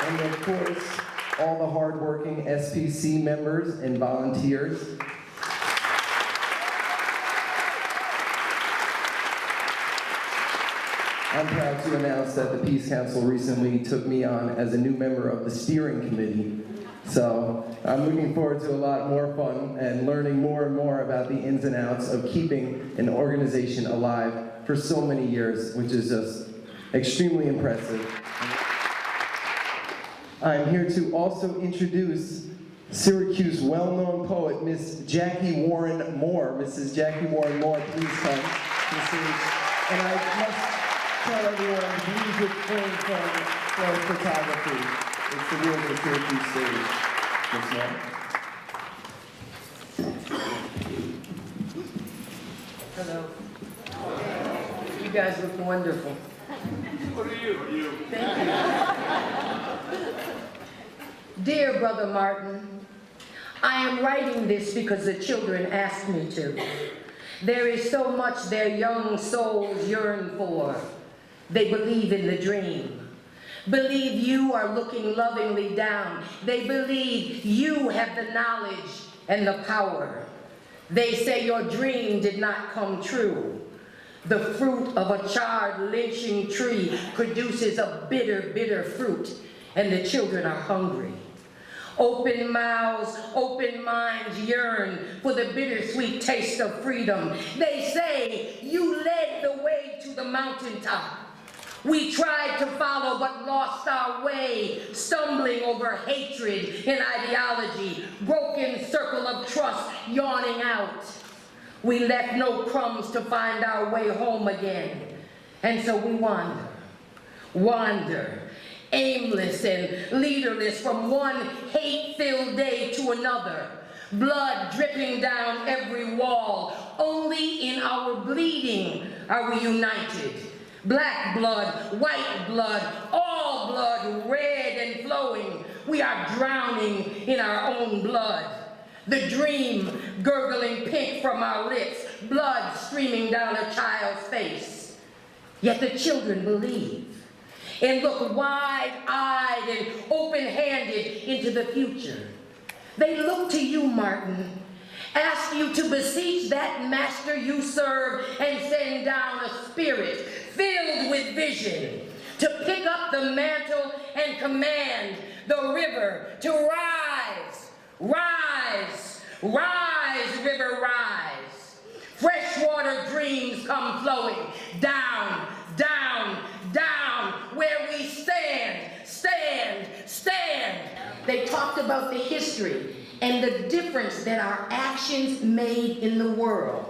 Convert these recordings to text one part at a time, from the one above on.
And of course, all the hardworking SPC members and volunteers. I'm proud to announce that the Peace Council recently took me on as a new member of the steering committee. So I'm looking forward to a lot more fun and learning more and more about the ins and outs of keeping an organization alive for so many years, which is just extremely impressive. I'm here to also introduce Syracuse well-known poet, Miss Jackie Warren Moore. Mrs. Jackie Warren Moore, please come to the stage. And I must tell everyone, please refrain from photography. It's the rules of the Syracuse stage. Miss Moore. Hello. You guys look wonderful. What are you? Thank you. Dear Brother Martin, I am writing this because the children asked me to. There is so much their young souls yearn for. They believe in the dream. Believe you are looking lovingly down. They believe you have the knowledge and the power. They say your dream did not come true. The fruit of a charred lynching tree produces a bitter, bitter fruit, and the children are hungry. Open mouths, open minds yearn for the bittersweet taste of freedom. They say you led the way to the mountaintop. We tried to follow but lost our way, stumbling over hatred and ideology, broken circle of trust yawning out. We left no crumbs to find our way home again. And so we wander, aimless and leaderless from one hate-filled day to another. Blood dripping down every wall. Only in our bleeding are we united. Black blood, white blood, all blood, red and flowing. We are drowning in our own blood. The dream gurgling pink from our lips, blood streaming down a child's face. Yet the children believe and look wide-eyed and open-handed into the future. They look to you, Martin, ask you to beseech that master you serve and send down a spirit filled with vision to pick up the mantle and command the river to rise, rise, rise, river, rise. Freshwater dreams come flowing down, down, down, where we stand, stand, stand. They talked about the history and the difference that our actions made in the world.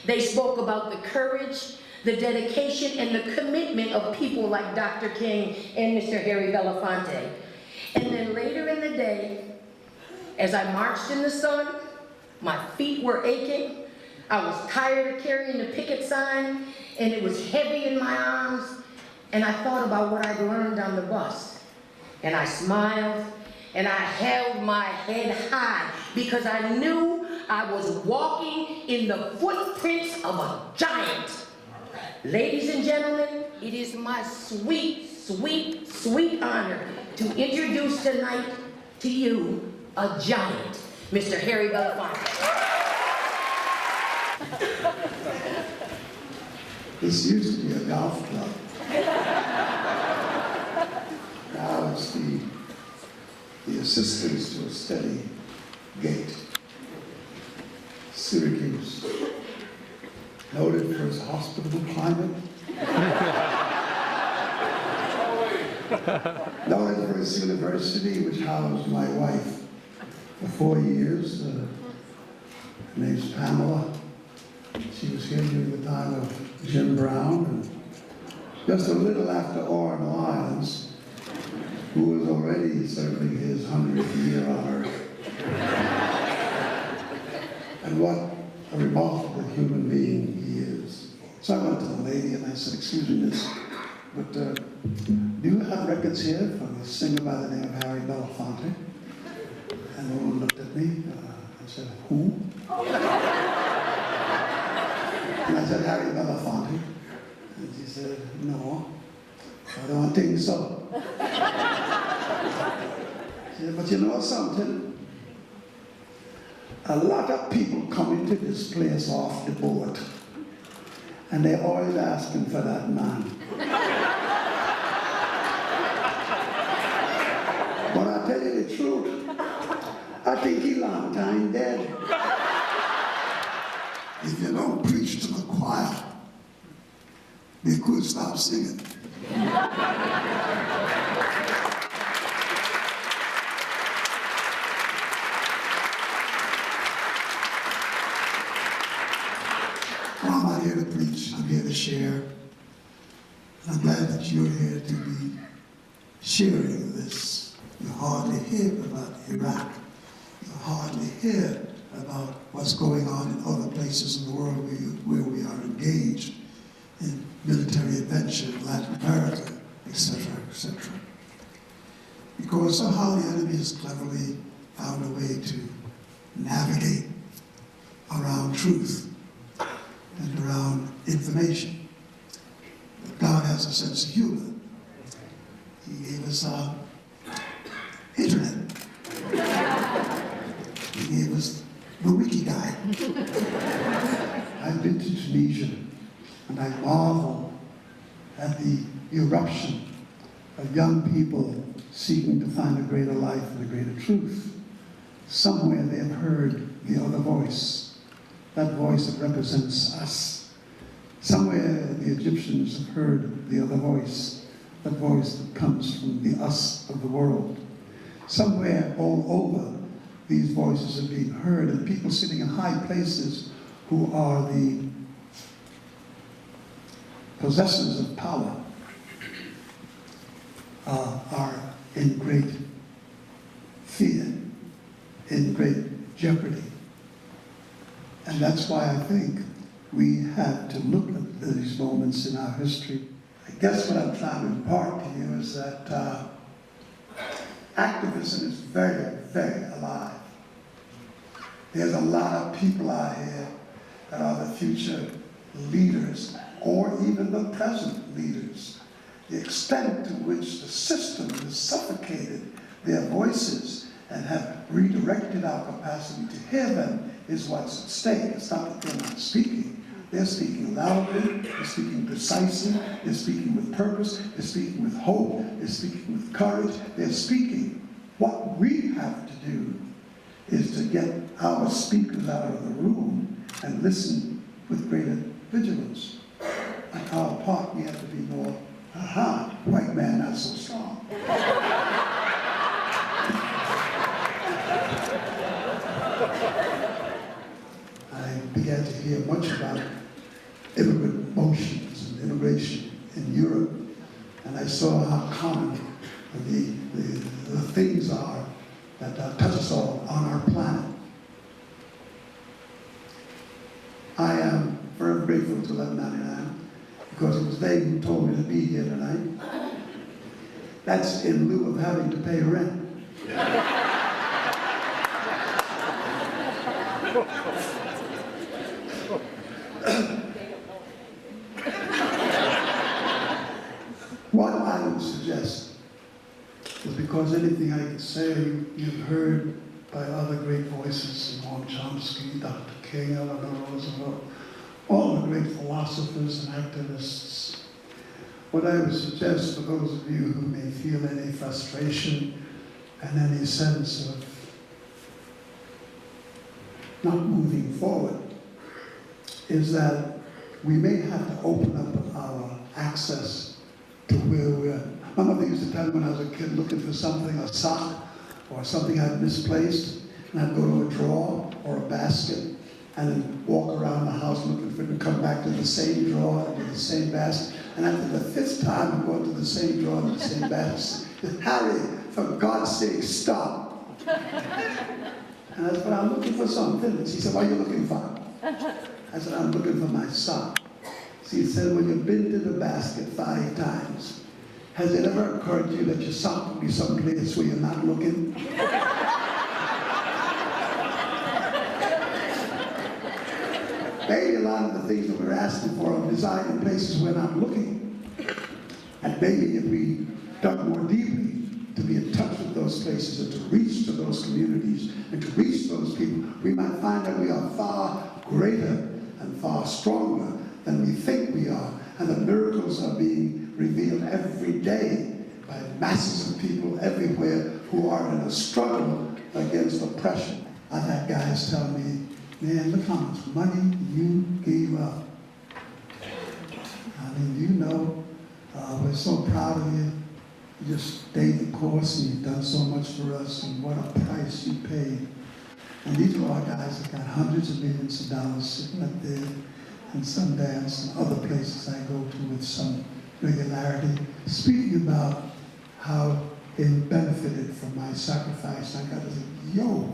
They spoke about the courage, the dedication, and the commitment of people like Dr. King and Mr. Harry Belafonte. And then later in the day, as I marched in the sun, my feet were aching, I was tired of carrying the picket sign, and it was heavy in my arms, and I thought about what I'd learned on the bus. And I smiled, and I held my head high, because I knew I was walking in the footprints of a giant. Ladies and gentlemen, it is my sweet, sweet, sweet honor to introduce tonight to you a giant, Mr. Harry Belafonte. This used to be a golf club. Now it's the assistance to a steady gait. Syracuse, noted for its hospitable climate. Noted for its university, which housed my wife for 4 years. Her name's Pamela. She was here during the time of Jim Brown, and just a little after Orrin Lyons, who was already serving his 100th year on Earth. And what a remarkable human being he is. So I went to the lady and I said, "Excuse me, miss, but do you have records here from a singer by the name of Harry Belafonte?" And the woman looked at me. I said, "Who?" And I said, "Harry Belafonte." And she said, "No, I don't think so." Yeah, but you know something? A lot of people come into this place off the boat, and they're always asking for that man. But I tell you the truth, I think he long time dead. If you don't preach to the choir, they could stop singing. Well, I'm not here to preach, I'm here to share. And I'm glad that you're here to be sharing this. You hardly hear about Iraq. You hardly hear about what's going on in other places in the world where we are engaged in military adventure in Latin America, etc., etc. Because somehow the enemy has cleverly found a way to navigate around truth and around information. But God has a sense of humor. He gave us internet. He gave us the wiki guy. I've been to Tunisia, and I marvel at the eruption of young people seeking to find a greater life and a greater truth. Somewhere they have heard the other voice, that voice that represents us. Somewhere the Egyptians have heard the other voice, that voice that comes from the us of the world. Somewhere all over, these voices are being heard, and people sitting in high places who are the possessors of power are in great fear, in great jeopardy. And that's why I think we have to look at these moments in our history. I guess what I'm trying to impart to you is that activism is very, very alive. There's a lot of people out here that are the future leaders, or even the present leaders. The extent to which the system has suffocated their voices and have redirected our capacity to hear them is what's at stake. It's not that they're not speaking. They're speaking loudly, they're speaking precisely, they're speaking with purpose, they're speaking with hope, they're speaking with courage, they're speaking. What we have to do is to get our speakers out of the room and listen with greater vigilance. On our part, we have to be more, aha, white man not so strong. I began to hear much about immigrant motions and immigration in Europe, and I saw how common the things are that touch us all on our planet. I am forever grateful to 1199 because it was they who told me to be here tonight. That's in lieu of having to pay rent. What I would suggest is, because anything I can say you've heard by other great voices, Noam Chomsky, Dr. King, Eleanor Roosevelt, all the great philosophers and activists. What I would suggest for those of you who may feel any frustration and any sense of not moving forward is that we may have to open up our access to where we're. My mother used to tell me when I was a kid looking for something, a sock or something I'd misplaced, and I'd go to a drawer or a basket and then walk around the house looking for it and come back to the same drawer and to the same basket. And after the 5th time, I'm going to the same drawer and the same basket. Harry, for God's sake, stop. And I said, well, I'm looking for something. And she said, what are you looking for? I said, I'm looking for my sock. She said, when you've been to the basket 5 times, has it ever occurred to you that your sock would be someplace where you're not looking? Maybe a lot of the things that we're asking for are designed in places we're not looking. And maybe if we dug more deeply to be in touch with those places and to reach to those communities and to reach those people, we might find that we are far greater and far stronger than we think we are. And the miracles are being revealed every day by masses of people everywhere who are in a struggle against oppression. I've had guys tell me, man, look how much money you gave up. I mean, you know, we're so proud of you. You just stayed the course and you've done so much for us, and what a price you paid. And these are our guys that got hundreds of millions of dollars sitting up there in Sundance and other places I go to with some regularity, speaking about how they benefited from my sacrifice. I got to think, yo,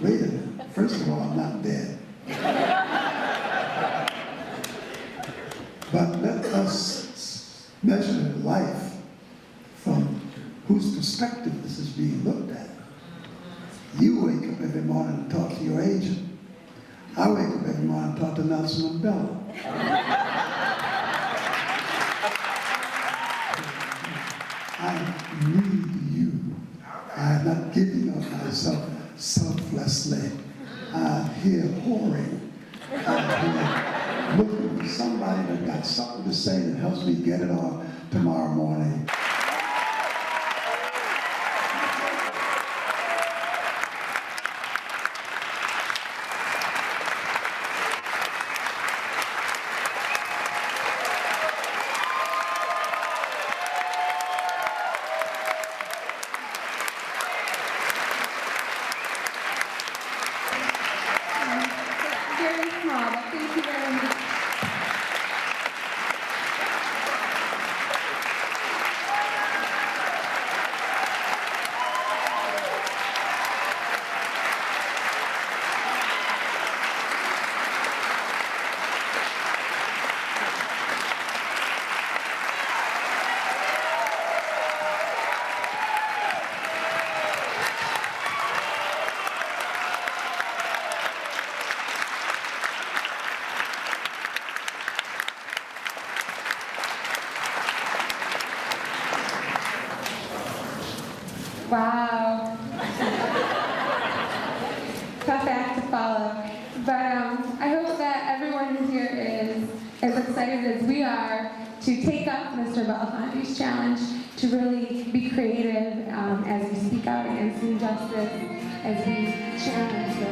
wait a minute. First of all, I'm not dead. But let us measure life from whose perspective this is being looked at. You wake up every morning and talk to your agent. I wake up every morning and talk to Nelson Mandela. I need you. I am not giving of myself selflessly. I'm here whoring. I'm here looking for somebody that got something to say that helps me get it on tomorrow morning. Very small, but thank you very much. Wow. Tough act to follow. But I hope that everyone who here is as excited as we are to take up Mr. Belafonte's challenge, to really be creative as we speak out against injustice, as we challenge the